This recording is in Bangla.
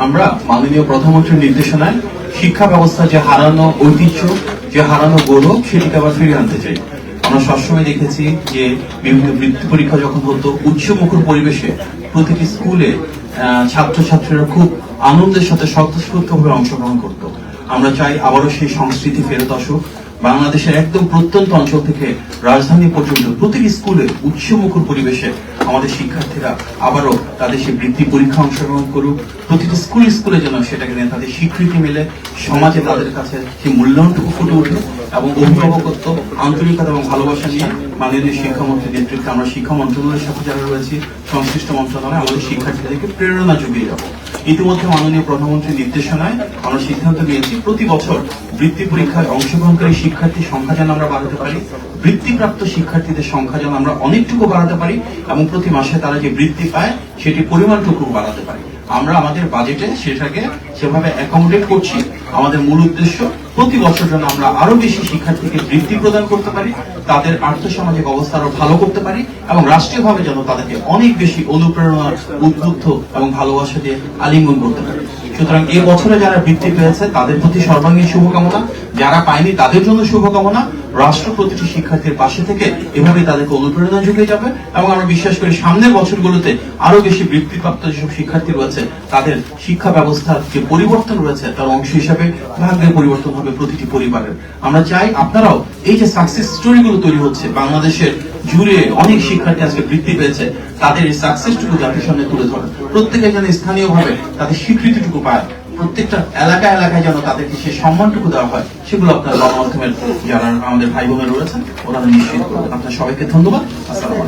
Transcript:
আমরা মাননীয় প্রধানমন্ত্রীর নির্দেশনায় শিক্ষা ব্যবস্থা যে হারানো ঐতিহ্য, যে হারানো গৌরব, সেটিকে আবার ফিরিয়ে আনতে চাই। আমরা সবসময় দেখেছি যে বিভিন্ন বৃত্তি পরীক্ষা যখন হতো উৎসমুখর পরিবেশে প্রতিটি স্কুলে ছাত্রছাত্রীরা খুব আনন্দের সাথে স্বতঃস্ফূর্তভাবে অংশগ্রহণ করত। আমরা চাই আবারও সেই সংস্কৃতি ফেরত আসুক। বাংলাদেশের একদম প্রত্যন্ত অঞ্চল থেকে রাজধানী পর্যন্ত প্রতিটি স্কুলে উৎসমুখর পরিবেশে আমাদের শিক্ষার্থীরা আবারও তাদের সেই বৃত্তি পরীক্ষা অংশগ্রহণ করুক। প্রতিটি স্কুলে যেন সেটাকে নিয়ে তাদের স্বীকৃতি মিলে, সমাজে তাদের কাছে সেই মূল্যায়নটুকু ফুটে ওঠে এবং অভিভাবকত্ব, আন্তরিকতা এবং ভালোবাসা নিয়ে মাননীয় শিক্ষামন্ত্রীর নেতৃত্বে আমরা শিক্ষা মন্ত্রণালয়ের সাথে যারা রয়েছি, সংশ্লিষ্ট মন্ত্রণালয়, আমাদের শিক্ষার্থীদেরকে প্রেরণা জুগিয়ে যাব। ইতিমধ্যে মাননীয় প্রধানমন্ত্রীর নির্দেশনায় আমরা সিদ্ধান্ত নিয়েছি প্রতি বছর বৃত্তি পরীক্ষায় অংশগ্রহণকারী শিক্ষার্থীর সংখ্যা যেন আমরা বাড়াতে পারি, বৃত্তিপ্রাপ্ত শিক্ষার্থীদের সংখ্যা যেন আমরা অনেকটুকু বাড়াতে পারি এবং প্রতি মাসে তারা যে বৃত্তি পায় সেটি পরিমাণটুকু বাড়াতে পারি। আমরা আমাদের বাজেটে সেটাকে সেভাবে অ্যাকোমোডেট করছি। আমাদের মূল উদ্দেশ্য প্রতি বছর যেন আমরা আরো বেশি শিক্ষার্থীকে বৃত্তি প্রদান করতে পারি, তাদের আর্থসামাজিক অবস্থা আরো ভালো করতে পারি এবং রাষ্ট্রীয়ভাবে যেন তাদেরকে অনেক বেশি অনুপ্রেরণা, উদ্বুদ্ধ এবং ভালোবাসা দিয়ে আলিঙ্গন করতে পারি। সুতরাং এই বছরে যারা বৃত্তি পেয়েছে তাদের প্রতি সর্বাঙ্গীন শুভকামনা, যারা পায়নি তাদের জন্য শুভকামনা। রাষ্ট্র প্রতিটি শিক্ষার্থীর পাশে থেকে এভাবে তাদেরকে অনুপ্রেরণা জুগিয়ে যাবে এবং আমরা বিশ্বাস করি সামনের বছরগুলোতে আরো বেশি বৃত্তিপ্রাপ্ত যেসব শিক্ষার্থী রয়েছে তাদের শিক্ষা ব্যবস্থার যে পরিবর্তন রয়েছে তার অংশ হিসাবে ভাগ্যের পরিবর্তন হবে প্রতিটি পরিবারের। আমরা চাই আপনারাও এই যে সাকসেস স্টোরিগুলো তৈরি হচ্ছে বাংলাদেশের জুড়ে, অনেক শিক্ষার্থী আজকে বৃত্তি পেয়েছে, তাদের এই সাকসেসটুকু জাতির সামনে তুলে ধরেন। প্রত্যেকে যেন স্থানীয়ভাবে তাদের স্বীকৃতিটুকু পায়, প্রত্যেকটা এলাকায় যেন তাদেরকে সেই সম্মানটুকু দেওয়া হয়, সেগুলো আপনার গণমাধ্যমের যারা আমাদের ভাই বোনেরা রয়েছেন ওনারা নিশ্চিত করবেন। আপনার সবাইকে ধন্যবাদ। আসসালামু আলাইকুম।